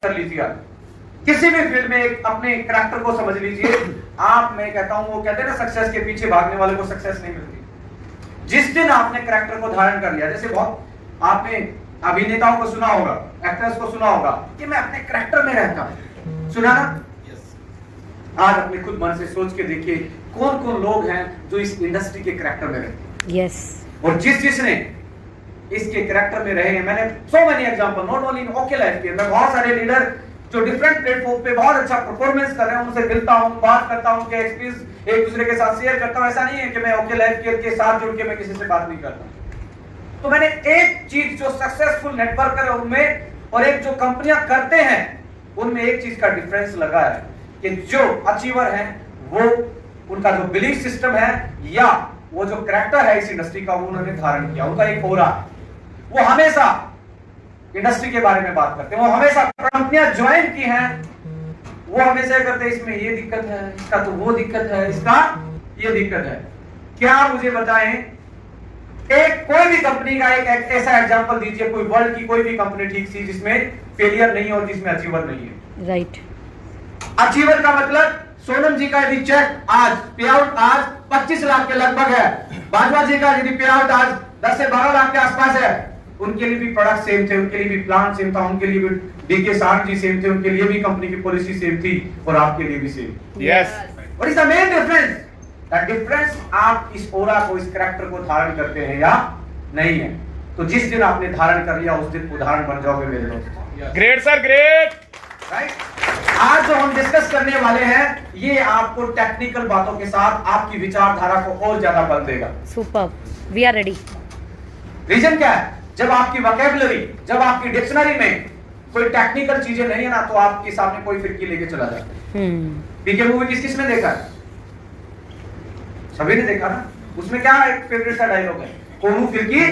कर लीजिए आप किसी भी फील्ड में एक अपने करैक्टर को समझ लीजिए आप। मैं कहता हूं वो कहते हैं ना सक्सेस के पीछे भागने वाले को सक्सेस नहीं मिलती। जिस दिन आपने करैक्टर को धारण कर लिया, जैसे बहुत आपने अभिनेताओं को सुना होगा, एक्टर्स को सुना होगा कि मैं अपने करैक्टर में रहता हूं, सुना ना? आज अपने खुद मन से सोच के देखिए कौन कौन लोग हैं जो इस इंडस्ट्री के करैक्टर में रहते हैं। यस। और जिसने इसके करैक्टर में रहे हैं, मैंने so many example not only in okay life के, मैं बहुत सारे लीडर जो डिफरेंट प्लेटफॉर्म पे बहुत अच्छा परफॉर्मेंस कर रहे हैं उनसे मिलता हूं, बात करता हूं, उनके एक्सपीरियंस एक दूसरे के साथ शेयर करता हूं। ऐसा नहीं है कि मैं ओके लाइफ केयर के साथ जुड़ के मैं किसी से बात नहीं करता। तो मैंने एक चीज जो सक्सेसफुल नेटवर्कर है उनमें और एक जो कंपनियां करते हैं उनमें एक चीज का डिफरेंस लगा है कि जो अचीवर हैं वो उनका जो बिलीफ सिस्टम है या वो जो करैक्टर है इस इंडस्ट्री का वो उन्होंने धारण किया, उनका एक ऑरा है। वो हमेशा इंडस्ट्री के बारे में बात करते हैं, वो हमेशा कंपनियां ज्वाइन की हैं वो हमेशा करते हैं इसमें ये दिक्कत है, इसका तो वो दिक्कत है, इसका ये दिक्कत है। क्या मुझे बताएं एक कोई भी कंपनी का एक ऐसा एग्जांपल दीजिए, कोई वर्ल्ड की कोई भी कंपनी ठीक सी जिसमें फेलियर नहीं है और जिसमें अचीवर नहीं है। राइट। अचीवर का मतलब सोनम जी का यदि चेक आज पे आउट आज 25 लाख के लगभग है, बाजवा जी का यदि पे आउट आज 10 से 12 लाख के आसपास है, उनके लिए भी प्रोडक्ट सेम थे, उनके लिए भी प्लान सेम था, उनके लिए भी डीके साठ जी सेम थे, उनके लिए भी कंपनी की पॉलिसी सेम थी और आपके लिए भी same. Yes. What is the main difference? The difference आप इस ऑरा को, इस करैक्टर को धारण करते हैं या नहीं है। तो जिस दिन आपने धारण कर लिया उस दिन उदाहरण बन जाओगे मेरे दोस्त। Great sir, great. राइट। आज जो हम डिस्कस करने वाले हैं ये आपको टेक्निकल बातों के साथ आपकी विचारधारा को और ज्यादा बल देगा। Super, we are ready. Reason क्या है? जब आपकी वोकैबुलरी, जब आपकी डिक्शनरी में कोई टेक्निकल चीजें नहीं है ना तो आपके सामने कोई फिरकी लेके चला जाता है। पीके मूवी किस किस ने देखा है? सभी ने देखा ना। उसमें क्या एक फेवरेट सा डायलॉग है, कोनू फिरकी।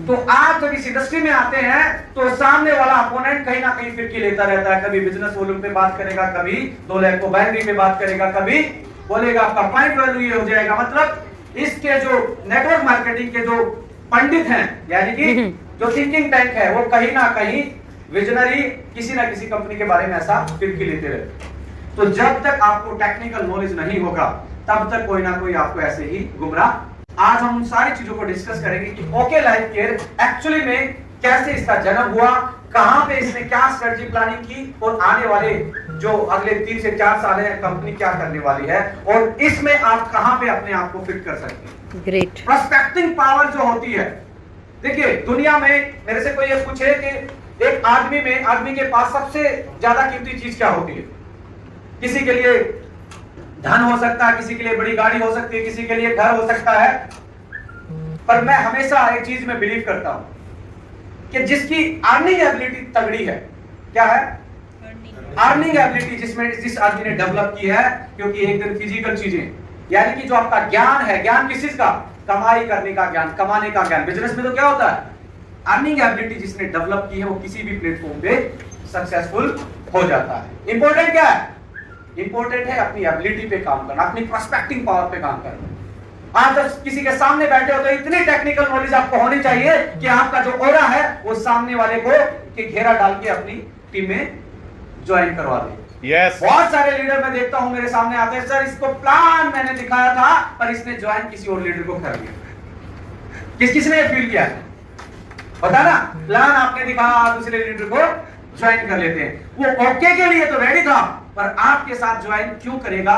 तो आप जब इस इंडस्ट्री में आते हैं तो सामने वाला अपोनेंट कहीं ना कहीं फिरकी लेता रहता है। कभी बिजनेस वॉल्यूम पे बात करेगा, कभी 2 लाख को बाइनरी पे बात करेगा, कभी बोलेगा आपका पॉइंट वैल्यू ये हो जाएगा। मतलब इसके जो नेटवर्क मार्केटिंग के जो पंडित हैं यानी कि जो थिंकिंग टैंक है वो कहीं ना कहीं विजनरी किसी ना किसी कंपनी के बारे में ऐसा फिरकी लेते रहते। तो जब तक आपको टेक्निकल नॉलेज नहीं होगा तब तक कोई ना कोई आपको ऐसे ही गुमराह। आज हम उन सारी चीजों को डिस्कस करेंगे कि ओके लाइफ केयर एक्चुअली में कैसे इसका जन्म हुआ, कहां पे इसने क्या स्ट्रेटजी प्लानिंग की और आने वाले जो अगले 3 से 4 साल है कंपनी क्या करने वाली है और इसमें आप कहां पे अपने आप को फिट कर सकते हैं। ग्रेट। प्रोस्पेक्टिंग पावर जो होती है, देखिए दुनिया में मेरे से कोई ये पूछे कि एक आदमी के पास सबसे ज्यादा कीमती चीज क्या होती है? किसी के लिए धन हो सकता है, किसी के लिए बड़ी गाड़ी हो सकती है, किसी के लिए घर हो सकता है, पर मैं हमेशा एक चीज में बिलीव करता हूं कि जिसकी अर्निंग एबिलिटी तगड़ी है, क्या है? अर्निंग एबिलिटी जिस आदमी ने डेवलप की है, क्योंकि एक दिन फिजिकल चीजें यानी कि जो आपका ज्ञान है, ज्ञान किस चीज का? कमाई करने का ज्ञान, कमाने का ज्ञान। बिजनेस में तो क्या होता है? अर्निंग एबिलिटी जिसने डेवलप की है वो किसी भी प्लेटफॉर्म पे सक्सेसफुल हो जाता है। इंपॉर्टेंट क्या है? इंपॉर्टेंट है अपनी एबिलिटी पे काम करना, अपनी प्रोस्पेक्टिंग पावर पे काम करना। आप जब किसी के सामने बैठे हो तो इतनी टेक्निकल नॉलेज आपको होनी चाहिए कि आपका जो ऑरा है वो सामने वाले को के घेरा डाल के अपनी टीम में ज्वाइन करवा दे। Yes. बहुत सारे लीडर मैं देखता हूं मेरे सामने आते हैं, सर इसको प्लान मैंने दिखाया था पर इसने ज्वाइन किसी और लीडर को कर लिया। किसने ये फील किया है? पता ना, प्लान आपने दिखाया दूसरे लीडर को ज्वाइन कर लेते हैं। वो ओके के लिए तो रेडी था पर आपके साथ ज्वाइन क्यों करेगा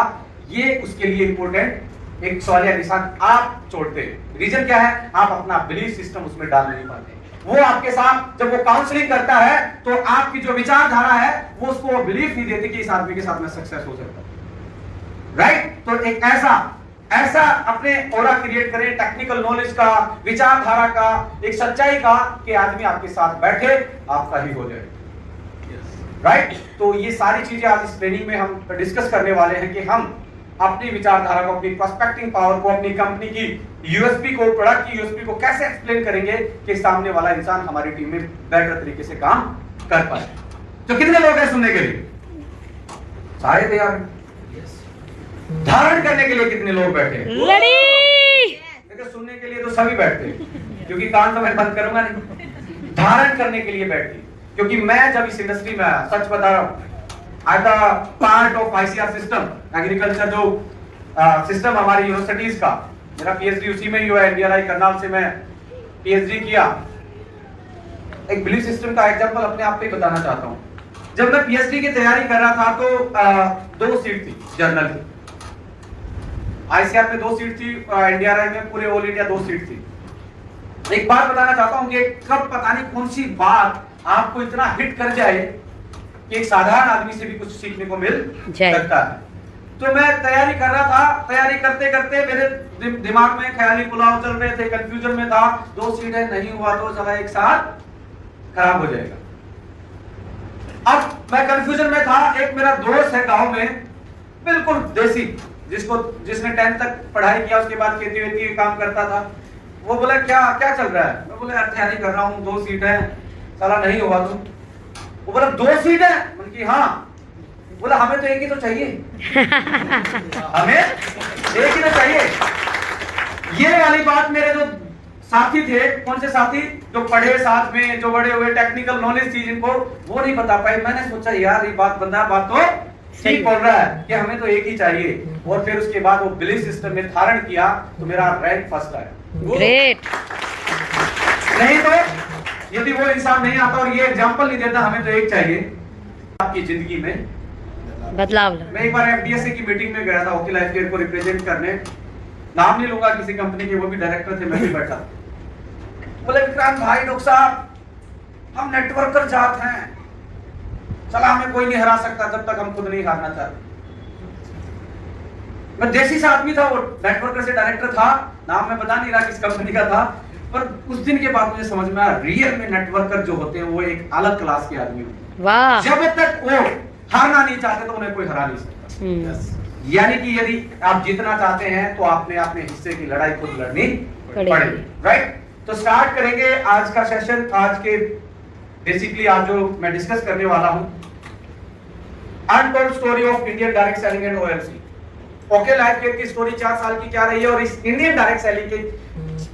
ये उसके लिए इंपॉर्टेंट एक सवाल या निशान आप छोड़ते हैं। रीजन क्या है? आप अपना बिलीफ सिस्टम उसमें डाल नहीं पाते। वो आपके साथ जब वो काउंसलिंग करता है तो आपकी जो विचारधारा है वो उसको बिलीफ नहीं देती कि इस आदमी के साथ में सक्सेस हो सकता है। राइट? तो एक ऐसा अपने ऑरा क्रिएट करें टेक्निकल नॉलेज का, विचारधारा का, एक सच्चाई का कि आदमी आपके साथ बैठे आपका ही हो जाए। राइट? तो ये सारी चीजें आज इस ट्रेनिंग में हम डिस्कस करने वाले हैं कि हम अपनी विचारधारा को, अपनी प्रोस्पेक्टिंग पावर को, अपनी कंपनी की यूएसपी को, प्रोडक्ट की यूएसपी को कैसे एक्सप्लेन करेंगे कि सामने वाला इंसान हमारी टीम में बेटर तरीके से काम कर पाए। तो कितने लोग हैं सुनने के लिए? सारे तैयार हैं? धारण करने के लिए कितने लोग बैठे हैं? देखो सुनने के लिए तो सभी बैठते हैं क्योंकि कान तो मैं बंद करूंगा नहीं। धारण करने के लिए बैठे क्योंकि मैं जब इस इंडस्ट्री में आया, सच बता रहा हूँ, आई था part of ICR system, agriculture जो सिस्टम हमारी यूनिवर्सिटीज का, मेरा PhD उसी में ही हुआ है, NDRI करनाल से मैं PhD किया। एक बिलीफ सिस्टम का एग्जांपल अपने आप पे ही बताना चाहता हूँ। जब मैं PhD की तैयारी कर रहा था तो 2 सीट थी जर्नल की, ICR में 2 सीट थी, NDRI में पूरे ऑल इंडिया 2 सीट थी। एक बात बताना चाहता हूँ कि कब पता नहीं कौन सी बात आपको इतना हिट कर जाए कि एक साधारण आदमी से भी कुछ सीखने को मिल सकता है। तो मैं तैयारी कर रहा था, तैयारी करते करते मेरे दिमाग में ख्याली पुलाव चल रहे थे, कंफ्यूजन में था, 2 सीट है, नहीं हुआ तो चला एक साथ खराब हो जाएगा। अब मैं कंफ्यूजन में था। एक मेरा दोस्त है गांव में, बिल्कुल देसी, जिसने 10th तक पढ़ाई किया, उसके बाद खेती वेती काम करता था। वो बोला क्या क्या चल रहा है? मैं बोला यार तैयारी कर रहा हूँ, 2 सीट है, साला नहीं हुआ तो। वो बोला 2 सीट है? मैंने कहा हाँ। बोला हमें तो एक ही तो चाहिए हमें एक ही तो चाहिए। ये वाली बात मेरे जो साथी थे, कौन से साथी, जो पढ़े साथ में, जो बड़े हुए, टेक्निकल नॉलेज थी जिनको, वो नहीं बता पाए। मैंने सोचा यार ये बात तो ठीक बोल रहा है कि हमें तो एक ही चाहिए। और फिर उसके बाद वो बिलीफ सिस्टम में धारण किया तो मेरा रैंक फर्स्ट आया। ग्रेट। नहीं तो यदि वो इंसान नहीं आता और ये एग्जांपल नहीं देता हमें तो एक चाहिए, आपकी जिंदगी में बदलाव। मैं एक बार FDSA की मीटिंग में गया था, ओके लाइफ केयर को रिप्रेजेंट करने, नाम नहीं लूंगा किसी कंपनी के, वो भी डायरेक्टर थे, मैं भी बैठा। बोले विक्रांत भाई, डॉक्टर साहब, हम नेटवर्कर जात हैं, चला हमें कोई नहीं हरा सकता जब तक हम खुद नहीं हारना चाहते। मैं देसी सा आदमी था, वो नेटवर्कर से डायरेक्टर था, नाम मैं बता नहीं रहा किस कंपनी का था, पर उस दिन के बाद मुझे समझ में आया रियल में नेटवर्कर जो होते हैं वो एक अलग क्लास के आदमी होते हैं। वाह। जब तक वो हारना नहीं चाहते तो उन्हें कोई हरा नहीं सकता। यानी कि यदि आप जीतना चाहते हैं तो आपने अपने हिस्से की लड़ाई खुद लड़नी पड़ेगी, राइट? तो स्टार्ट करेंगे आज का सेशन। आज के बेसिकली आज जो मैं डिस्कस करने वाला हूं, untold story of Indian direct selling and OLC। Okay life care की स्टोरी 4 साल की क्या रही है और इस इंडियन डायरेक्ट सेलिंग के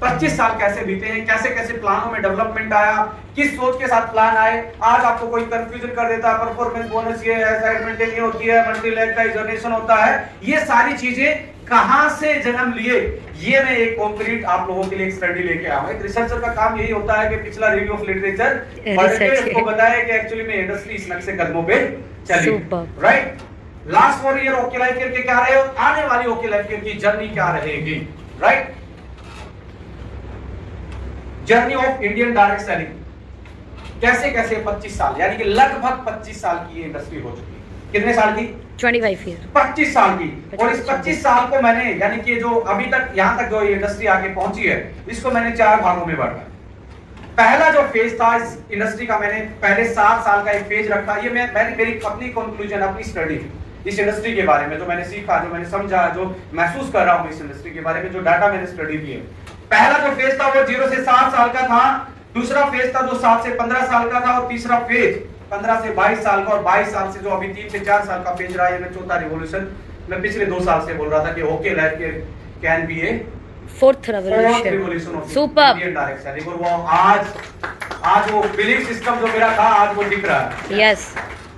25 साल कैसे बीते हैं, कैसे कैसे प्लानों में डेवलपमेंट आया, किस सोच के साथ प्लान आए। आज आपको कोई कंफ्यूजन कर देता, परफॉर्मेंस बोनस ये है, असाइनमेंट ये होती है, मल्टी लेग का एग्जामिनेशन होता है, ये सारी चीजें कहां से जन्म लिए, ये मैं एक कंक्रीट आप लोगों के लिए एक स्टडी लेके आया हूं। एक रिसर्चर का काम यही होता है कि पिछला रिव्यू ऑफ लिटरेचर पढ़ के उसको बताए कि एक्चुअली में इंडस्ट्री इस नक्शे कदमों पे चली, right? Last 4 year okay life care के क्या रहे और आने वाली ओके लाइफ केयर की जर्नी क्या रहेगी, right? Journey of Indian direct selling कैसे कैसे 25 साल, यानी कि लगभग 25 साल की ये इंडस्ट्री हो चुकी है। कितने साल की? 25 ईयर। 25 साल की। और इस 25 साल को मैंने, यानी कि जो अभी तक यहाँ तक जो इंडस्ट्री आगे पहुंची है, इसको मैंने 4 भागों में बांटा। पहला जो फेज था इस इंडस्ट्री का, मैंने पहले 7 साल का एक फेज रखा। ये मैंने मेरी अपनी कंक्लूजन, अपनी स्टडी इस इंडस्ट्री के बारे में, जो मैंने सीखा, जो मैंने समझा, जो महसूस कर रहा हूँ इस इंडस्ट्री के बारे में, जो डाटा मैंने स्टडी किए। पहला जो फेज था वो 0 से 7 साल का था, दूसरा फेज था जो 7 से 15 साल का था, और तीसरा फेज 15 से 22 साल का, और 22 साल से जो अभी 3 से 4 साल का फेज रहा है, मैं चौथा रिवॉल्यूशन। मैं पिछले 2 साल से बोल रहा था कि okay life care can be A fourth revolution of Indian direct selling. और वो आज वो बिलीफ सिस्टम जो मेरा था आज वो दिख रहा है। यस।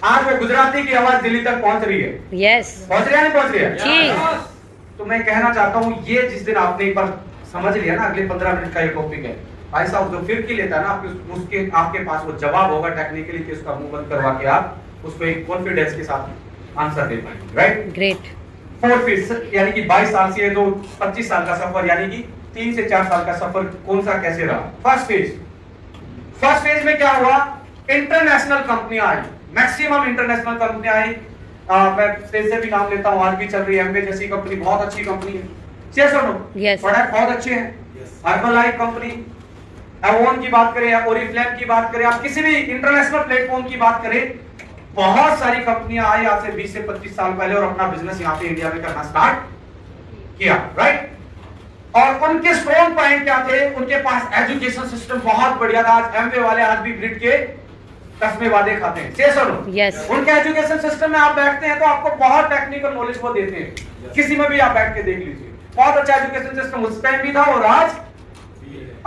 आज वो गुजराती की आवाज दिल्ली तक पहुंच रही है। यस। पहुंच रही है, नहीं पहुंच रही है? जी। तो मैं कहना चाहता हूँ, ये जिस दिन आपने एक बार समझ लिया ना, अगले 15 मिनट का ये टॉपिक है, भाई साहब जो फिर की लेता है ना, उसके आपके पास वो जवाब होगा टेक्निकली कि उसका मुंह बंद करवा के आप उसको एक कॉन्फिडेंस के साथ आंसर दे पाएंगे, राइट? ग्रेट। 4 फेज, यानी कि 22 साल से जो 25 साल का सफर, यानी कि 3 से 4 साल का सफर कौन सा कैसे रहा? फर्स्ट फेज में क्या हुआ? इंटरनेशनल कंपनियां आई, मैक्सिमम इंटरनेशनल कंपनियां आई। मैं स्टेज से भी नाम लेता हूं, आज भी चल रही है एमवे जैसी कंपनी, बहुत अच्छी कंपनी है। यस और नो? प्रोडक्ट बहुत अच्छे हैं। हर्बलाइफ कंपनी, एवोन की बात करें या ओरिफ्लेम की बात करें, आप किसी भी इंटरनेशनल प्लेटफॉर्म की बात करें, बहुत सारी कंपनियां आई आज से 20 से 25 साल पहले और अपना बिजनेस यहाँ पे इंडिया में करना स्टार्ट किया, राइट? और उनके स्ट्रॉन्ग पॉइंट क्या थे? उनके पास एजुकेशन सिस्टम बहुत बढ़िया था। आज एमवे वाले आज भी ग्रिड के कसमे वादे खाते हैं। यस और नो? यस। उनके एजुकेशन सिस्टम में आप बैठते हैं तो आपको बहुत टेक्निकल नॉलेज वो देते हैं। किसी में भी आप बैठ के देख लीजिए, बहुत अच्छा एजुकेशन सिस्टम उस टाइम भी था और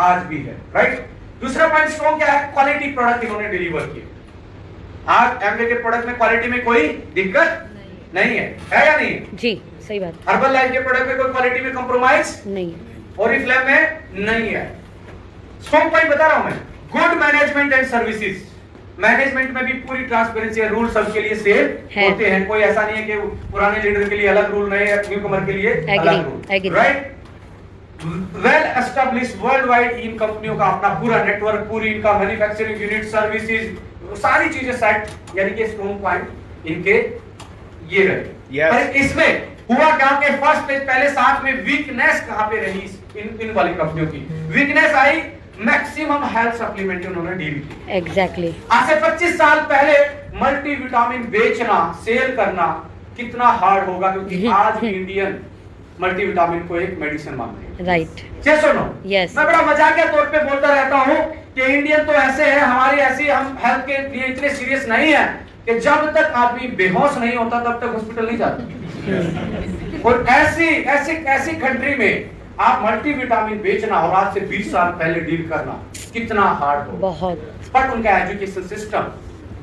आज भी है, राइट? दूसरा पॉइंट स्ट्रॉन्ग क्या है? क्वालिटी प्रोडक्ट इन्होंने डिलीवर किए। आज एमवे के प्रोडक्ट में क्वालिटी में कोई दिक्कत नहीं है या नहीं? जी सही बात। हर्बल लाइफ के प्रोडक्ट में कोई क्वालिटी में कॉम्प्रोमाइज नहीं, ओरिफ्लेम में नहीं है। स्ट्रॉन्ग पॉइंट बता रहा हूं मैं, good management and services. Management में भी पूरी ट्रांसपेरेंसी है, रूल सबके लिए सेम होते हैं, कोई ऐसा नहीं है कि पुराने लीडर के लिए अलग रूल, नए न्यूकमर के लिए अलग rule, right? Well established world wide इन कंपनियों का अपना पूरा नेटवर्क, पूरी इनका मैन्युफैक्चरिंग यूनिट, सर्विसेज, सारी चीजें सेट, यानी कि स्ट्रॉन्ग पॉइंट इनके ये रहे। पर इसमें हुआ क्या कि फर्स्ट पेज पहले साथ में वीकनेस कहां पे रही इन वाली कंपनियों की? Weakness I maximum health supplement उन्होंने डील की। एग्जैक्टली। आज से 25 साल पहले मल्टीविटामिन बेचना, सेल करना कितना हार्ड होगा, क्योंकि आज इंडियन मल्टीविटामिन को एक मेडिसिन मानते हैं, right? yes or no? Yes. मैं बड़ा मजाकिया तौर पे बोलता रहता हूं कि इंडियन तो ऐसे है, हमारी ऐसी, हम हेल्थ के लिए इतने सीरियस नहीं है कि जब तक आदमी बेहोश नहीं होता तब तक हॉस्पिटल नहीं जाता। और ऐसी कंट्री में आप मल्टीविटामिन बेचना और आज से 20 साल पहले डील करना कितना हार्ड हो। बहुत। बट उनका एजुकेशन सिस्टम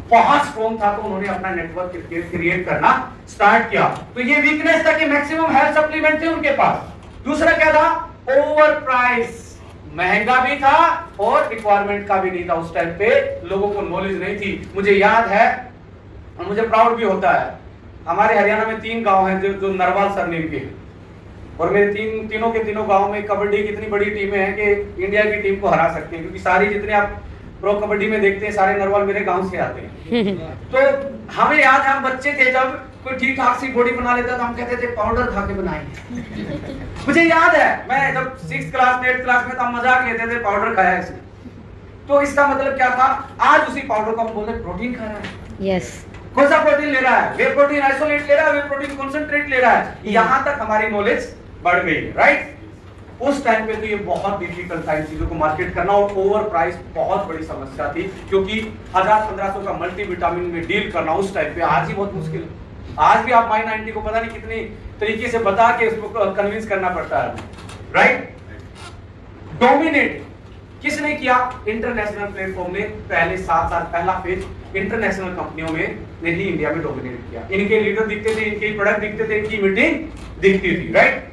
बहुत स्ट्रॉन्ग था, तो उन्होंने अपना नेटवर्क क्रिएट करना स्टार्ट किया। तो ये वीकनेस था कि मैक्सिमम हेल्थ सप्लीमेंट थे उनके पास। दूसरा क्या था? ओवर प्राइस, महंगा भी था और रिक्वायरमेंट का भी नहीं था। उस टाइम पे लोगों को नॉलेज नहीं थी। मुझे याद है और मुझे प्राउड भी होता है, हमारे हरियाणा में 3 गांव हैं जो नरवाल सरनेम के, और मेरे तीनों के तीनों गांव में कबड्डी की इतनी बड़ी टीमें हैं कि इंडिया की टीम को हरा सकते हैं, क्योंकि सारी जितने आप प्रो कबड्डी में देखते हैं सारे नरवाल मेरे गांव से आते हैं। तो हमें याद है, हम बच्चे थे, जब कोई ठीक ठाक सी बॉडी बना लेता तो हम कहते थे पाउडर खा के बनाएंगे। मुझे याद है, मैं जब 6th क्लास में 8th क्लास में, तो हम मजाक लेते थे पाउडर खाया इसने। तो इसका मतलब क्या था? आज उसी पाउडर को हम बोलते प्रोटीन खा रहा है। यस। कौन सा प्रोटीन ले रहा है? वे प्रोटीन आइसोलेट ले रहा है, वे प्रोटीन कॉन्सेंट्रेट ले रहा है। यहां तक हमारी नॉलेज बढ़ गई, राइट? उस टाइम पे तो ये बहुत डिफिकल्ट था इन चीजों को मार्केट करना, और ओवर प्राइस बहुत बड़ी समस्या थी, क्योंकि 1000-1500 का मल्टीविटामिन में डील करना उस टाइम पे आज ही बहुत मुश्किल है। आज भी आप माई90 को पता नहीं कितनी तरीके से बता के उसको कन्विंस करना पड़ता है, राइट? डोमिनेट किसने किया? इंटरनेशनल प्लेटफॉर्म ने पहले 7 साल पहला फेज इंटरनेशनल कंपनियों में ने ही इंडिया में डोमिनेट किया। इनके लीडर दिखते थे, इनके प्रोडक्ट दिखते थे, इनकी मीटिंग दिखती थी, right?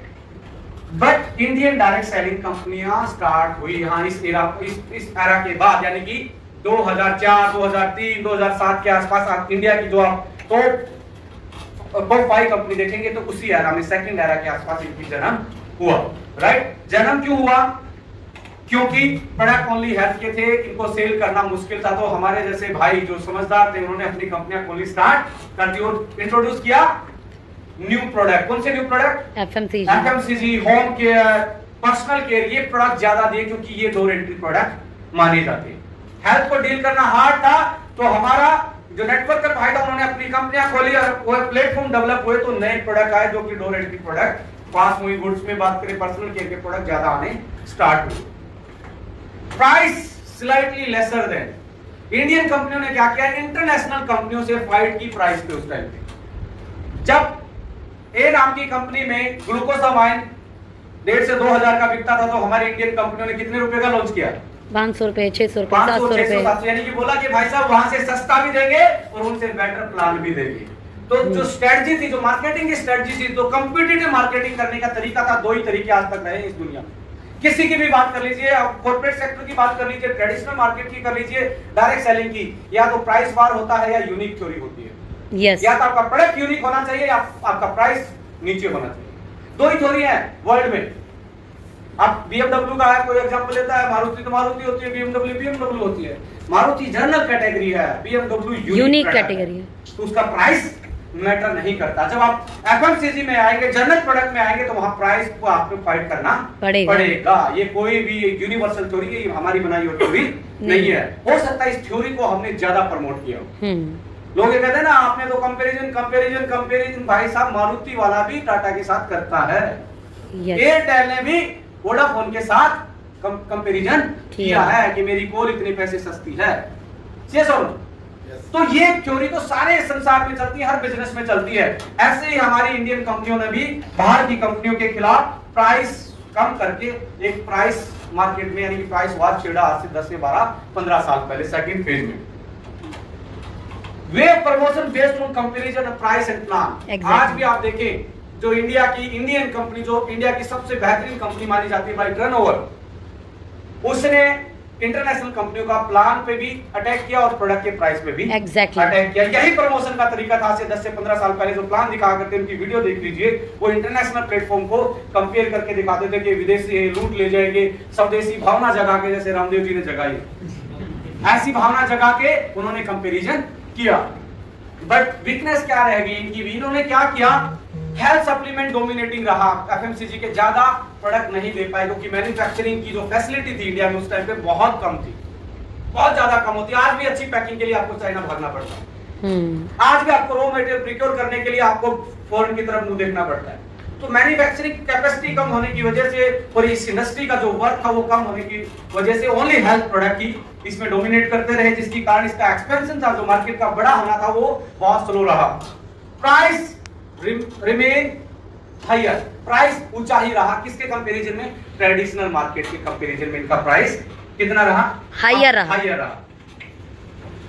But Indian direct selling कंपनियां स्टार्ट हुई यहाँ इस एरा के बाद, यानी कि 2004, 2003, 2007 के आसपास। इंडिया की जो आप टॉप 5 कंपनी देखेंगे तो उसी एरा में, सेकंड एरा के आसपास इनकी जन्म हुआ, राइट? जन्म क्यों हुआ? क्योंकि प्रोडक्ट ओनली हेल्थ के थे, इनको सेल करना मुश्किल था। तो हमारे जैसे भाई जो समझदार थे, उन्होंने अपनी कंपनियां खोली, स्टार्ट कर दी और इंट्रोड्यूस किया न्यू प्रोडक्ट। कौन से new product? FMCG, home care, personal care. ये प्रोडक्ट ज्यादा दिए क्योंकि ये डोर एंट्री प्रोडक्ट माने जाते हैं। हेल्थ को डील करना हार्ड था, तो हमारा जो नेटवर्क का फायदा, उन्होंने अपनी कंपनियां खोली और वो प्लेटफॉर्म डेवलप हुए, तो नए प्रोडक्ट आए जो कि door entry product. Fast moving goods में बात करें, पर्सनल केयर के प्रोडक्ट ज्यादा आने स्टार्ट हुए। Price slightly lesser than. Indian कंपनियों ने क्या किया? इंटरनेशनल कंपनियों से फाइट की प्राइस पे। उस टाइम पे जब ए नाम की कंपनी में ग्लूकोसामाइन 1.5 से 2000 का बिकता था, तो हमारी इंडियन कंपनियों ने कितने रुपए का लॉन्च किया? 500 रुपए, 600 रुपए, 700 रुपए। यानी कि बोला कि भाई साहब वहां से सस्ता भी देंगे और उनसे बेटर प्लान भी देंगे। तो जो स्ट्रेटजी थी, जो मार्केटिंग की स्ट्रेटजी थी, तो कॉम्पिटिटिव मार्केटिंग करने का तरीका था। 2 ही तरीके आज तक रहे इस दुनिया में। किसी की भी बात कर लीजिए, कॉर्पोरेट सेक्टर की बात कर लीजिए, ट्रेडिशनल मार्केट की कर लीजिए, डायरेक्ट सेलिंग की, या तो प्राइस वार होता है या यूनिक थ्योरी होती है। yes. या तो आपका प्रोडक्ट यूनिक होना चाहिए या आपका प्राइस नीचे होना चाहिए। 2 ही थ्योरी है वर्ल्ड में। आप BMW का कोई एग्जांपल लेता है, मारुति तो मारुति होती है, BMW होती है। मारुति जनरल कैटेगरी है, BMW यूनिक कैटेगरी है, तो उसका प्राइस मैटर नहीं करता। जब आप एफएमसीजी में आएंगे, जनरल प्रोडक्ट में आएंगे, तो वहां प्राइस को आपको फाइट करना पड़ेगा। ये कोई भी यूनिवर्सल थ्योरी है, हमारी बनाई हुई थ्योरी नहीं है। हो सकता है इस थ्योरी को हमने ज्यादा प्रमोट किया हो। लोग ये कहते हैं ना, आपने तो कंपैरिजन। भाई साहब, मारुति वाला भी टाटा के साथ करता है, एयरटेल ने भी वोडाफोन के साथ कंपैरिजन किया है कि मेरी कॉल इतने पैसे सस्ती है। तो ये थ्योरी तो सारे संसार में चलती है, हर बिजनेस में चलती है। ऐसे ही हमारी इंडियन कंपनियों ने भी बाहर की कंपनियों के खिलाफ प्राइस कम करके एक प्राइस मार्केट में, यानी कि प्राइस वार छेड़ा आज से 10 से 12-15 साल पहले, सेकंड फेज में। वे promotion based on comparison of price and plan. Exactly. आज भी आप देखें, जो इंडियन कंपनी, जो इंडिया की सबसे बेहतरीन कंपनी मानी जाती है बाय टर्नओवर, उसने इंटरनेशनल कंपनियों का प्लान पे भी अटैक किया और प्रोडक्ट के प्राइस पे भी Exactly. अटैक किया। यही प्रमोशन का तरीका था। आज से 10 से 15 साल पहले जो प्लान दिखा करते उनकी वीडियो देख लीजिए, वो इंटरनेशनल प्लेटफॉर्म को कंपेयर करके दिखाते थे कि विदेशी लूट ले जाएंगे, स्वदेशी भावना जगा के, जैसे रामदेव जी ने जगाई, ऐसी भावना जगा के उन्होंने कंपैरिजन किया। बट वीकनेस क्या रहेगी इनकी? इन्होंने क्या किया? हेल्थ सप्लीमेंट डोमिनेटिंग रहा। एफएमसीजी के ज्यादा प्रोडक्ट नहीं दे पाए क्योंकि मैन्युफैक्चरिंग की जो फैसिलिटी थी इंडिया में उस टाइम पे बहुत कम थी, बहुत ज्यादा कम होती। आज भी अच्छी पैकिंग के लिए आपको चाइना भागना पड़ता है। आज भी आपको रॉ मटेरियल प्रिक्योर करने के लिए आपको फॉरेन की तरफ मुंह देखना पड़ता है। तो मैन्युफैक्चरिंग कैपेसिटी कम होने की वजह से और इस इंडस्ट्री का जो वर्क था वो कम होने की वजह से ओनली हेल्थ प्रोडक्ट ही इसमें डोमिनेट करते रहे, जिसके कारण इसका एक्सपेंशन था, जो मार्केट का बड़ा होना था, वो बहुत स्लो रहा। प्राइस रिमेन हायर, प्राइस ऊंचा ही रहा। किसके कंपैरिजन में? ट्रेडिशनल मार्केट के कंपैरिजन में इनका प्राइस कितना रहा? हायर रहा। हायर रहा।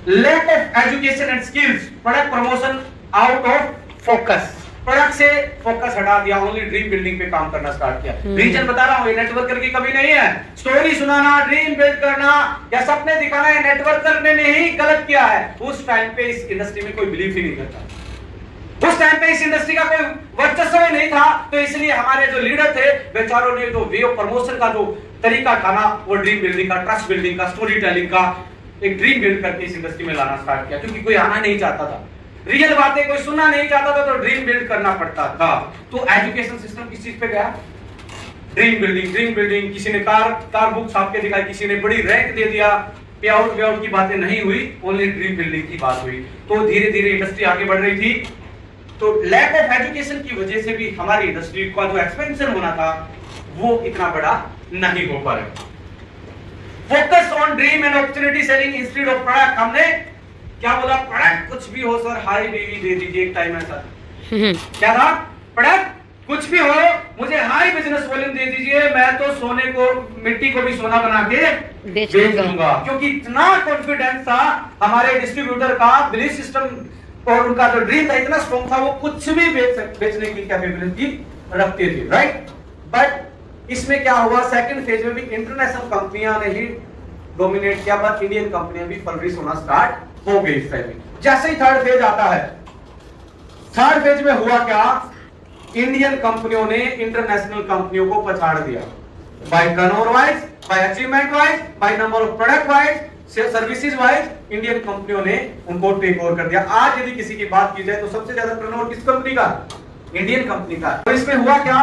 Lack of education and skills, product promotion out of focus, product से फोकस हटा दिया, ओनली ड्रीम बिल्डिंग पे काम करना स्टार्ट किया। रीजन बता रहा हूं, ये नेटवर्कर की कमी नहीं है। स्टोरी सुनाना, ड्रीम बिल्ड करना या सपने दिखाना, ये नेटवर्कर ने ही गलत किया है। उस टाइम पे इस इंडस्ट्री में कोई बिलीव ही नहीं करता, उस टाइम पे इस इंडस्ट्री का कोई वर्चस्व नहीं था। तो इसलिए हमारे जो लीडर थे बेचारों ने जो वे ऑफ प्रमोशन का जो तरीका था ना, वो ड्रीम बिल्डिंग का, ट्रस्ट बिल्डिंग का, स्टोरी टेलिंग का, एक ड्रीम बिल्ड करके इस इंडस्ट्री में लाना स्टार्ट किया। क्योंकि कोई आना नहीं चाहता था, रियल बातें कोई सुनना नहीं चाहता था, तो ड्रीम बिल्ड करना पड़ता था। तो एजुकेशन सिस्टम किस चीज पे गया? Dream building, dream building. किसी ने कार बुक छाप के दिखाई, किसी ने बड़ी रैंक दे दिया, पे आउट की बातें नहीं हुई, ओनली ड्रीम बिल्डिंग की बात हुई। तो धीरे धीरे इंडस्ट्री आगे बढ़ रही थी। तो लैक ऑफ एजुकेशन की वजह से भी हमारी इंडस्ट्री का जो एक्सपेंशन होना था वो इतना बड़ा नहीं हो पा रहा। Focus on dream and opportunity selling instead of product. हमने क्या बोला? प्रोडक्ट कुछ भी हो सर, हाई बीवी दे दीजिए। एक टाइम ऐसा क्या था? प्रोडक्ट कुछ भी हो, मुझे हाई बिजनेस वॉल्यूम दे दीजिए, मैं तो सोने को, मिट्टी को भी सोना बना के बेच दूंगा। क्योंकि इतना कॉन्फिडेंस था हमारे डिस्ट्रीब्यूटर का, बिलीफ सिस्टम और उनका जो ड्रीम था इतना स्ट्रॉन्ग था, वो कुछ भी बेचने की कैपेबिलिटी रखते थे, राइट। बट इसमें क्या हुआ? सेकंड फेज में भी इंटरनेशनल कंपनियां ने ही डोमिनेट किया, बट इंडियन कंपनियां भी फ्लरिश होना स्टार्ट हो गई इस टाइम में। जैसे ही थर्ड फेज आता है, थर्ड फेज में हुआ क्या? इंडियन कंपनियों ने इंटरनेशनल कंपनियों को पछाड़ दिया, by turnover wise, by achievement wise, by number of product wise, services wise, Indian कंपनियों ने उनको टेक ओवर कर दिया। आज यदि किसी की बात की जाए तो सबसे ज्यादा टर्नओवर किस कंपनी का? इंडियन कंपनी का। तो इसमें हुआ क्या?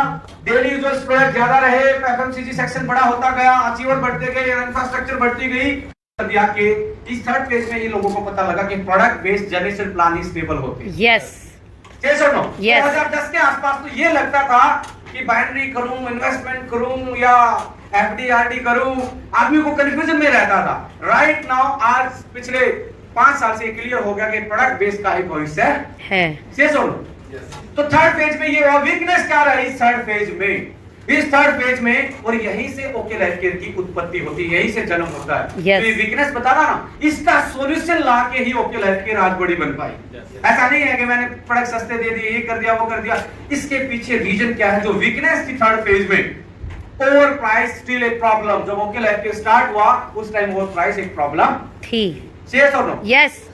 डेली यूजर्स प्रोडक्ट ज्यादा रहे, एफएमसीजी सेक्शन बड़ा होता गया, अचीवर बढ़ते गए, इंफ्रास्ट्रक्चर बढ़ती गई। दिया कि इस थर्ड फेज में ये लोगों को पता लगा कि प्रोडक्ट बेस्ड जनरेशन प्लान ही स्टेबल होते हैं। Yes, yes or no? Yes. 2010 के आसपास तो ये लगता था कि बाइनरी करूं, इन्वेस्टमेंट करूं या एफडी आरडी करूं, आदमी को कंफ्यूजन में रहता था। राइट नाउ आज पिछले 5 साल से क्लियर हो गया कि प्रोडक्ट बेस्ड का ही भविष्य है। yes or no? तो थर्ड फेज में ये वीकनेस क्या रही? इस थर्ड फेज में, इस थर्ड फेज में, और यहीं से ओके लाइफ केयर की उत्पत्ति होती है, यहीं से जन्म होता है। yes. तो ये वीकनेस बता रहा ना, इसका सॉल्यूशन ला के ही ओके लाइफ केयर आज बड़ी बन पाई। ऐसा नहीं है कि मैंने प्रोडक्ट सस्ते दे दिए, ये कर दिया, वो कर दिया। इसके पीछे रीजन क्या है? जो वीकनेस थी थर्ड फेज में, over price still a problem. जब ओके लाइफ केयर स्टार्ट हुआ उस टाइम ओवर प्राइस एक प्रॉब्लम थी। yes or no? Yes.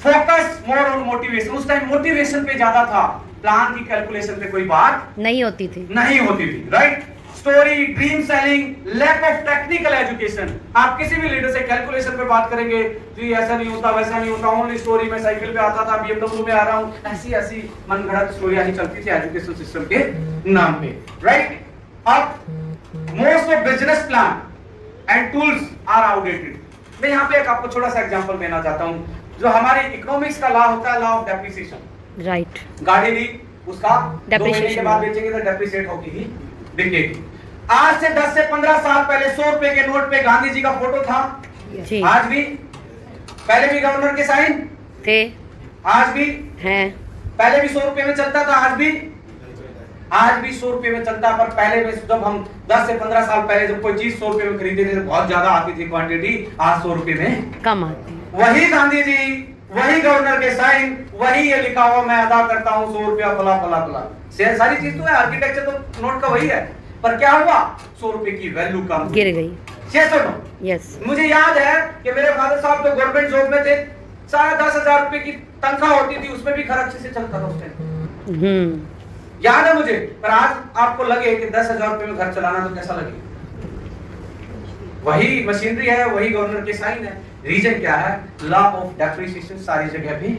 Focus more on motivation. उस टाइम मोटिवेशन पे ज्यादा था, प्लान की कैलकुलेशन पे कोई बात नहीं होती थी, right. Story, dream selling, lack of technical education. आप किसी भी लीडर से कैलकुलेशन पे बात करेंगे, जी ऐसा नहीं होता, वैसा नहीं होता, ओनली स्टोरी में साइकिल पे आता था, BMW में आ रहा हूं, ऐसी मनगढ़ंत स्टोरियां ही चलती थी एजुकेशन सिस्टम के नाम पे, राइट। अब most of business plan and tools are outdated. मैं यहाँ पे एक आपको छोटा सा एग्जांपल देना चाहता हूँ। जो हमारे इकोनॉमिक्स का लॉ होता है, लॉ ऑफ डेप्रिसिएशन, राइट। गाड़ी ली, उसका 2 महीने के बाद बेचेंगे तो डेप्रिसिएट होगी ही बिकेगी। आज से 10 से 15 साल पहले 100 रुपए के नोट पे गांधी जी का फोटो था, जी। आज भी, पहले भी गवर्नर के साइन थे, आज भी हैं। पहले भी 100 रुपए में चलता था, आज भी 100 रुपए में चलता। पर पहले में जब हम 10 से 15 साल पहले जब कोई चीज 100 रुपए में खरीदते थे तो बहुत ज्यादा आती थी क्वांटिटी, आज 100 रुपए में कम आती। वही गांधी जी वही गवर्नर के साइन, वही ये लिखा हुआ मैं अदा करता हूं 100 रुपया फला फला फला। सारी चीज तो है, आर्किटेक्चर तो नोट का वही है, पर क्या हुआ 100 रुपए की वैल्यू कम गिर गई। yes or no? यस। मुझे याद है कि मेरे फादर साहब तो गवर्नमेंट जॉब में थे, 10,500 रुपए की तनख्वाह होती थी, उसमें भी घर अच्छे से चलता था उस टाइम। याद है मुझे। पर आज आपको लगे कि 10,000 रुपए में घर चलाना तो कैसा लगे? वही मशीनरी है, वही गवर्नर के साइन है। रीजन क्या है? लॉ ऑफ डेप्रिसिएशन सारी जगह भी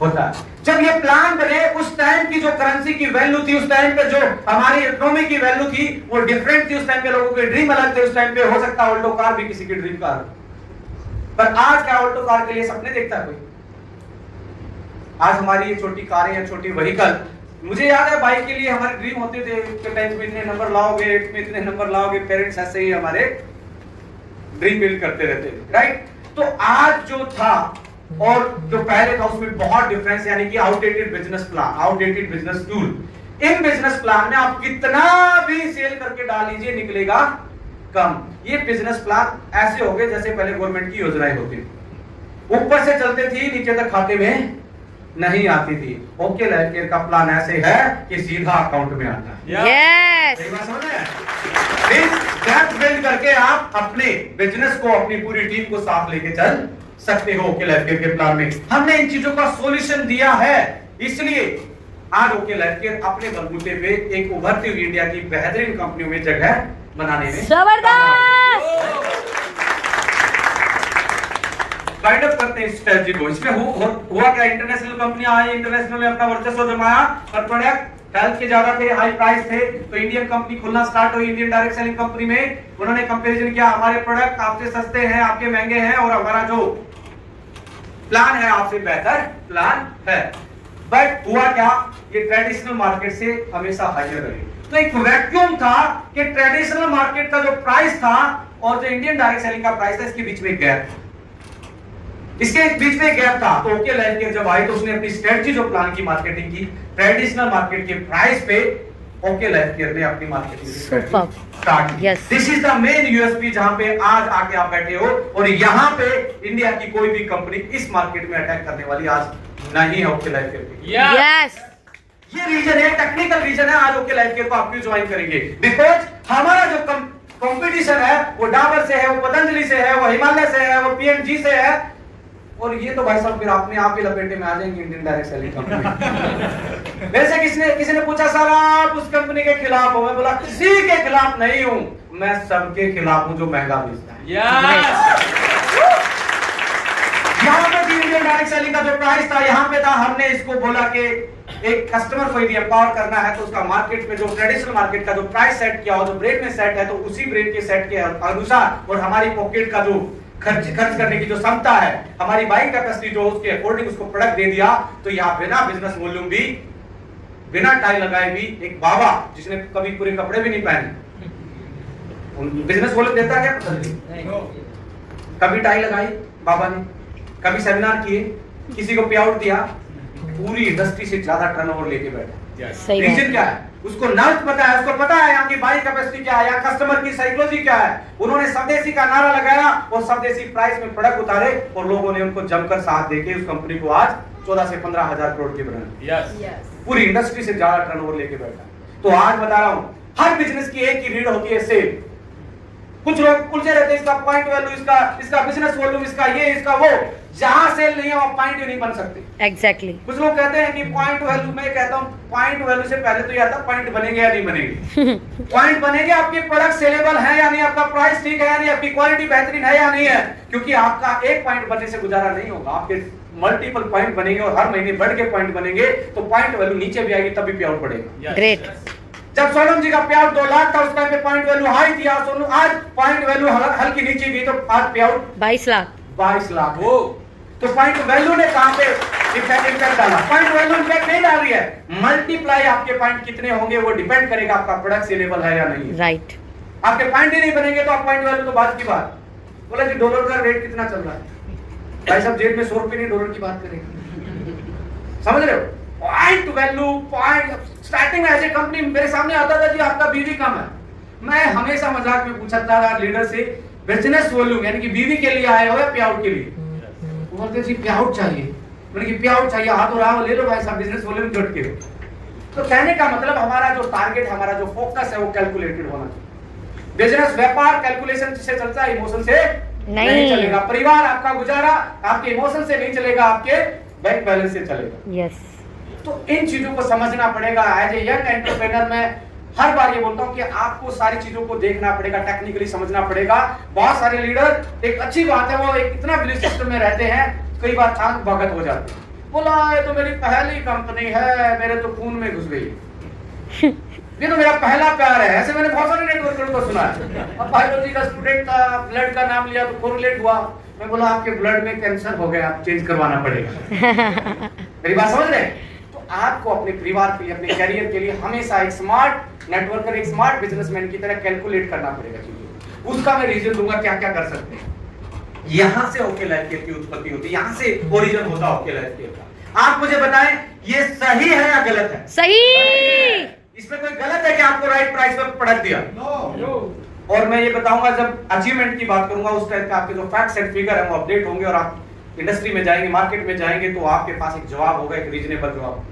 होता है। जब ये प्लान बने उस टाइम की जो करेंसी की वैल्यू थी, उस टाइम पे जो हमारी इकोनॉमी की वैल्यू थी वो डिफरेंट थी। उस टाइम पे लोगों के ड्रीम अलग थे। उस टाइम पे हो सकता है ऑल्टो कार भी किसी की ड्रीम कार, पर आज क्या ऑल्टो कार के लिए सपने देखता है कोई? आज हमारी ये छोटी कारें या छोटी व्हीकल, मुझे याद है बाइक के लिए हमारे ड्रीम होते थे कि 10th में इतने नंबर लाओगे, 8th में इतने नंबर लाओगे। पेरेंट्स ऐसे ही हमारे ड्रीम बिल्ड करते रहते थे, राइट? तो आज जो था और जो पहले था उसमें बहुत डिफरेंस, यानी कि outdated business plan, outdated business tool. In business plan में आप कितना भी सेल करके डाल लीजिए निकलेगा कम। ये बिजनेस प्लान ऐसे हो गए जैसे पहले गवर्नमेंट की योजनाएं होती थी, ऊपर से चलते थी, नीचे तक खाते में नहीं आती थी। ओके लाइफ केयर का प्लान ऐसे है कि सीधा अकाउंट में आता है। यस। सही बात समझ रहे हैं? डेप्थ बिल्ड करके आप अपने बिजनेस को, अपनी पूरी टीम को साथ लेके चल सकते हो। ओके लाइफ केयर के प्लान में हमने इन चीजों का सॉल्यूशन दिया है, इसलिए आज ओके लाइफ केयर अपने बलबूते पे एक उभरती हुई इंडिया की बेहतरीन कंपनियों में जगह बनाने में जबरदस्त गाइड अप करते हैं स्ट्रेटजी को। इसमें हुआ क्या? इंटरनेशनल कंपनियां आई, इंटरनेशनल में अपना वर्चस्व जमाया, पर प्रोडक्ट हेल्थ के ज्यादा थे, हाई प्राइस थे, तो इंडियन कंपनी खुलना स्टार्ट हुई। इंडियन डायरेक्ट सेलिंग कंपनी में उन्होंने कंपैरिजन किया, हमारे प्रोडक्ट आपसे सस्ते हैं, आपके महंगे हैं, और हमारा जो प्लान है आपसे बेहतर प्लान है। बट हुआ क्या? ये ट्रेडिशनल मार्केट से हमेशा हायर रहे। तो एक वैक्यूम था कि ट्रेडिशनल मार्केट का जो प्राइस था और जो इंडियन डायरेक्ट सेलिंग का प्राइस था, इसके बीच में गैप, इसके बीच में गैप था। तो ओके लाइफ केयर जब आई तो उसने अपनी स्ट्रेटजी जो प्लान की मार्केटिंग की, ट्रेडिशनल मार्केट के प्राइस पे ओके लाइफ केयर ने अपनी मार्केटिंग स्टार्ट की। This is the main USP जहां पे आज आके आप बैठे हो, और यहां पे इंडिया की कोई भी कंपनी इस मार्केट में अटैक करने वाली आज नहीं है ओके लाइफ केयर। यस। ये रीजन है, टेक्निकल रीजन है आज ओके लाइफ केयर को आप क्यों ज्वाइन करेंगे। बिकॉज हमारा जो कंपटीशन है वो डाबर से है, वो पतंजलि से है, वो हिमालय से है, वो पीएनजी से है, और ये तो भाई साहब फिर अपने आप ही लपेटे में आ जाएंगे इंडियन डायरेक्ट सेलिंग कंपनी। वैसे किसी ने पूछा सर आप उस कंपनी के खिलाफ हो? मैं बोला किसी के खिलाफ नहीं हूं, मैं सबके खिलाफ हूं जो महंगा बेचता है। यहाँ पे इंडियन डायरेक्ट सेलिंग का जो प्राइस था यहाँ पे था, हमने इसको बोला कि एक कस्टमर को यदि एम्पावर करना है तो उसका मार्केट में जो ट्रेडिशनल मार्केट का जो प्राइस सेट किया हो, जो ब्रेड में सेट है, तो उसी ब्रेड के सेट के अनुसार और हमारी पॉकेट का जो खर्च करने की जो क्षमता है, हमारी बाइंग कैपेसिटी जो उसके अकॉर्डिंग उसको प्रोडक्ट दे दिया। तो यहाँ बिना बिजनेस वॉल्यूम भी, बिना टाई लगाए भी, एक बाबा जिसने कभी पूरे कपड़े भी नहीं पहने, बिजनेस वॉल्यूम देता क्या पता नहीं। कभी टाई लगाई बाबा ने, कभी सेमिनार किए, किसी को पे आउट दिया, पूरी इंडस्ट्री से ज्यादा टर्नओवर लेके बैठा। रीजन क्या है? उसको नर्थ पता है, उसको पता है यहाँ की बाइंग कैपेसिटी क्या है, यहाँ कस्टमर की साइकोलॉजी क्या है। उन्होंने स्वदेशी का नारा लगाया और स्वदेशी प्राइस में प्रोडक्ट उतारे, और लोगों ने उनको जमकर साथ देके उस कंपनी को आज 14 से 15 हजार करोड़ की बनाया। पूरी इंडस्ट्री से ज्यादा टर्नओवर लेके बैठा। तो आज बता रहा हूँ, हर बिजनेस की एक ही रीड होती है, सेल। कुछ लोग उलझे रहते हैं, इसका पॉइंट वैल्यू, इसका बिजनेस वॉल्यूम, इसका ये, इसका वो। जहां सेल नहीं है वहां पॉइंट नहीं बन सकते। एग्जैक्टली। कुछ लोग कहते हैं कि पॉइंट वैल्यू, मैं कहता हूं पॉइंट वैल्यू से पहले तो ये आता पॉइंट बनेंगे या नहीं बनेंगे। पॉइंट बनेंगे आपके प्रोडक्ट सेलेबल है या नहीं, आपका प्राइस ठीक है या नहीं, आपकी क्वालिटी बेहतरीन है या नहीं है। क्योंकि आपका एक पॉइंट बनने से गुजारा नहीं होगा, आपके मल्टीपल पॉइंट बनेंगे और हर महीने बढ़ के पॉइंट बनेंगे, तो पॉइंट वैल्यू नीचे भी आएगी तभी पे आउट बढ़ेगा। ग्रेट। जब सोनम जी का पे आउट 2 लाख था, उस टाइम पे पॉइंट वैल्यू हाई थी, आज पॉइंट वैल्यू हल्की नीचे गई, तो आज पे आउट 22 लाख। 22 लाख हो। तो पॉइंट वैल्यू ने कहां पे इम्पैक्ट डाला? पॉइंट वैल्यू इम्पैक्ट नहीं डाल रही है, मल्टीप्लाई आपके पॉइंट कितने होंगे वो डिपेंड करेगा आपका प्रोडक्ट सेलेबल है या नहीं। राइट। आपके पॉइंट ही नहीं बनेंगे तो आप पॉइंट वैल्यू तो बात की बात। बोला जी डॉलर का रेट कितना चल रहा है, भाई साहब जेब में 100 रुपए नहीं, डॉलर की बात करेंगे। समझ रहे हो? पॉइंट वैल्यू, पॉइंट स्टार्टिंग में ऐसे कंपनी मेरे सामने आता था जी आपका बीवी कम है, मैं हमेशा मजाक में पूछता था लीडर से, बिजनेस वॉल्यूम यानी कि बीवी के लिए आए हो या पे आउट के लिए? बोलते जी पे आउट चाहिए, मैंने पे आउट चाहिए, हाथ हो रहा है, ले लो भाई साहब, बिजनेस वॉल्यूम जुट के। तो कहने का मतलब हमारा जो टारगेट, हमारा जो फोकस है वो कैलकुलेटेड होना चाहिए। बिजनेस व्यापार कैलकुलेशन से चलता है, इमोशन से नहीं चलेगा। परिवार आपका गुजारा आपके इमोशन से नहीं चलेगा, आपके बैंक बैलेंस से चलेगा। यस। तो इन चीजों को समझना पड़ेगा। एज ए यंग एंटरप्रेन्योर मैं हर बार ये बोलता हूं कि आपको सारी चीजों को देखना पड़ेगा, टेक्निकली समझना पड़ेगा। बहुत सारे लीडर, एक अच्छी बात है, वो एक इतना बिलीफ सिस्टम में रहते हैं, कई बार थाक भगत हो जाते हैं। बोला ये तो मेरी पहली कंपनी है, मेरे तो खून में घुस गई, ये तो मेरा पहला प्यार है। ऐसे मैंने बहुत सारे नेटवर्करों को सुना है। अब बायोलॉजी का स्टूडेंट था, ब्लड का नाम लिया तो कोरिलेट हुआ। मैं बोला आपके ब्लड में कैंसर हो गया, आप चेंज करवाना पड़ेगा। मेरी बात समझ रहे हैं? तो आपको अपने परिवार के लिए, अपने कैरियर के लिए हमेशा एक स्मार्ट नेटवर्कर, एक स्मार्ट बिजनेसमैन की तरह कैलकुलेट करना पड़ेगा चीजों। उसका मैं रीजन दूंगा क्या क्या कर सकते हैं। यहां से ओके लाइफ केयर की उत्पत्ति होती है, यहां से ओरिजिन होता है ओके लाइफ केयर का। आप मुझे बताएं ये सही है या गलत है? सही। इसमें कोई गलत है कि आपको राइट प्राइस पर प्रोडक्ट दिया? नो। और मैं ये बताऊंगा, जब अचीवमेंट की बात करूंगा उस टाइप का आपके जो फैक्ट्स एंड फिगर है वो अपडेट होंगे, और आप इंडस्ट्री में जाएंगे, मार्केट में जाएंगे, तो आपके पास एक जवाब होगा, एक रीजनेबल जवाब।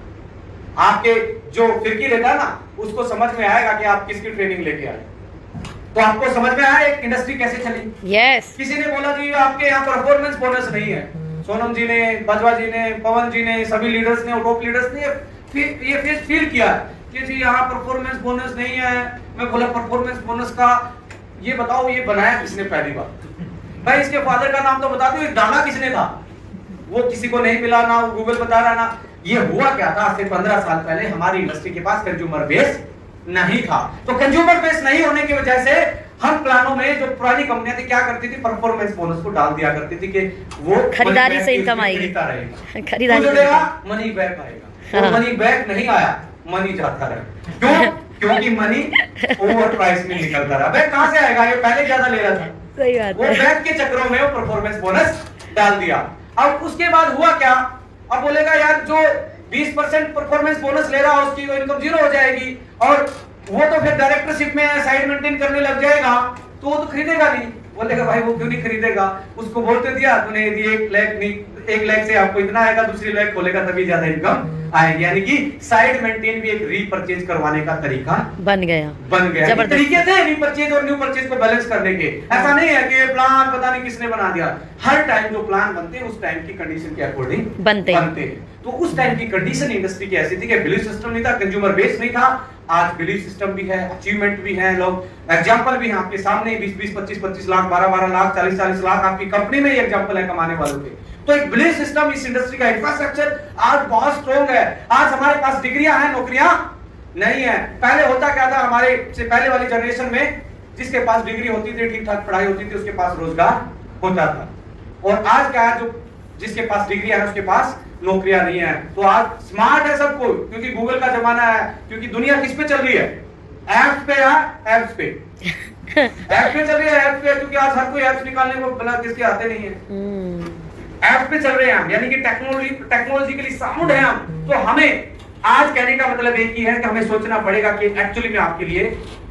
आपके जो फिरकी रहता है ना, उसको समझ में आएगा कि आप किसकी ट्रेनिंग लेके आए। तो आपको समझ में आया एक इंडस्ट्री कैसे चली। यस। किसी ने बोला जी आपके यहाँ परफॉर्मेंस बोनस नहीं है, सोनम जी ने, बजवा जी ने, पवन जी ने, सभी लीडर्स ने, टॉप लीडर्स ने ये फील किया कि जी यहाँ परफॉर्मेंस बोनस नहीं है। मैं बोला परफॉर्मेंस बोनस का ये बताओ, ये बनाया किसने पहली बार? भाई इसके फादर का नाम तो बता दो, डाला किसने था? वो किसी को नहीं मिला, ना गूगल बता रहा ना। ये हुआ क्या था, आज से 15 साल पहले हमारी इंडस्ट्री के पास कंज्यूमर बेस नहीं था। तो कंज्यूमर बेस नहीं होने की वजह से हम प्लानों में, जो पुरानी कंपनियां थी क्या करती थी, परफॉर्मेंस बोनस को डाल दिया करती थी कि वो खरीदारी से इनकम आएगी, खरीदारी मनी बैक आएगा। मनी बैक नहीं आया, मनी जाता रहा। क्यों? क्योंकि मनी ओवर प्राइस में निकलता रहा। बैक कहां से आएगा, ये पहले ज्यादा ले रहा था। सही बात वो है। बैक के चक्रों में वो परफॉर्मेंस बोनस डाल दिया। अब उसके बाद हुआ क्या, अब बोलेगा यार जो 20% परफॉर्मेंस बोनस ले रहा है उसकी इनकम जीरो हो जाएगी, और वो तो फिर डायरेक्टरशिप में साइड मेंटेन करने लग जाएगा, तो वो तो खरीदेगा नहीं। बोलेगा भाई वो क्यों नहीं खरीदेगा, उसको बोलते दिया तूने यदि 1 लाख नहीं, 1 लाख से आपको इतना आएगा, दूसरी लाख खोलेगा तभी ज्यादा इनकम आएगी। यानी कि साइड मेंटेन भी एक रीपरचेज करवाने का तरीका बन गया। तरीके थे रीपरचेज और न्यू परचेज को बैलेंस करने के। ऐसा नहीं है कि प्लान पता नहीं किसने बना दिया। हर टाइम जो प्लान बनते हैं उस टाइम की कंडीशन के अकॉर्डिंग बनते हैं। तो उस टाइम की कंडीशन इंडस्ट्री की ऐसी थी कि बिलीफ सिस्टम नहीं था, कंज्यूमर बेस नहीं था। आज बिलीफ सिस्टम भी है, अचीवमेंट भी है, लोग एग्जांपल भी हैं आपके सामने, 20-20, 25-25 लाख, 12-12 लाख, 40-40 लाख आपकी कंपनी में ही एग्जांपल है कमाने वालों के। तो एक बिलीफ सिस्टम, इस इंडस्ट्री का इंफ्रास्ट्रक्चर आज बहुत स्ट्रॉन्ग है। आज हमारे पास डिग्रियां हैं, नौकरियां नहीं है। पहले होता क्या था, हमारे से पहले वाली जनरेशन में जिसके पास डिग्री होती थी, ठीक ठाक पढ़ाई होती थी, उसके पास रोजगार होता था। और आज क्या है, जो जिसके पास डिग्रियां है उसके पास नौकरियां नहीं है। तो आज स्मार्ट है सबको, क्योंकि गूगल का जमाना है, क्योंकि दुनिया किस पे चल रही है, ऐप्स पे या ऐप्स पे ऐप पे चल रही है, ऐप पे, क्योंकि आज हर कोई ऐप्स निकालने को बिना किसके आते नहीं है, ऐप पे चल रहे हैं हम। यानी कि टेक्नोलॉजिकली साउंड है हम। तो हमें आज कहने का मतलब एक ही है कि हमें सोचना पड़ेगा कि एक्चुअली में आपके लिए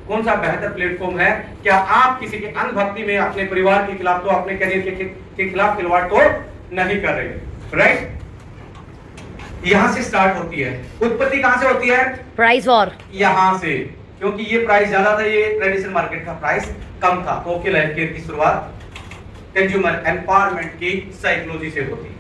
कौन सा बेहतर प्लेटफॉर्म है। क्या आप किसी के अनभक्ति में अपने परिवार के खिलाफ, तो अपने करियर के खिलाफ खिलवाड़ तो नहीं कर रहे, राइट? यहां से स्टार्ट होती है उत्पत्ति। कहां से होती है? Price war. यहां से, क्योंकि ये प्राइस ज्यादा था, ये ट्रेडिशनल मार्केट का प्राइस कम था। तो ओके लाइफ केयर की शुरुआत कंज्यूमर एम्पावरमेंट की साइकोलॉजी से होती है।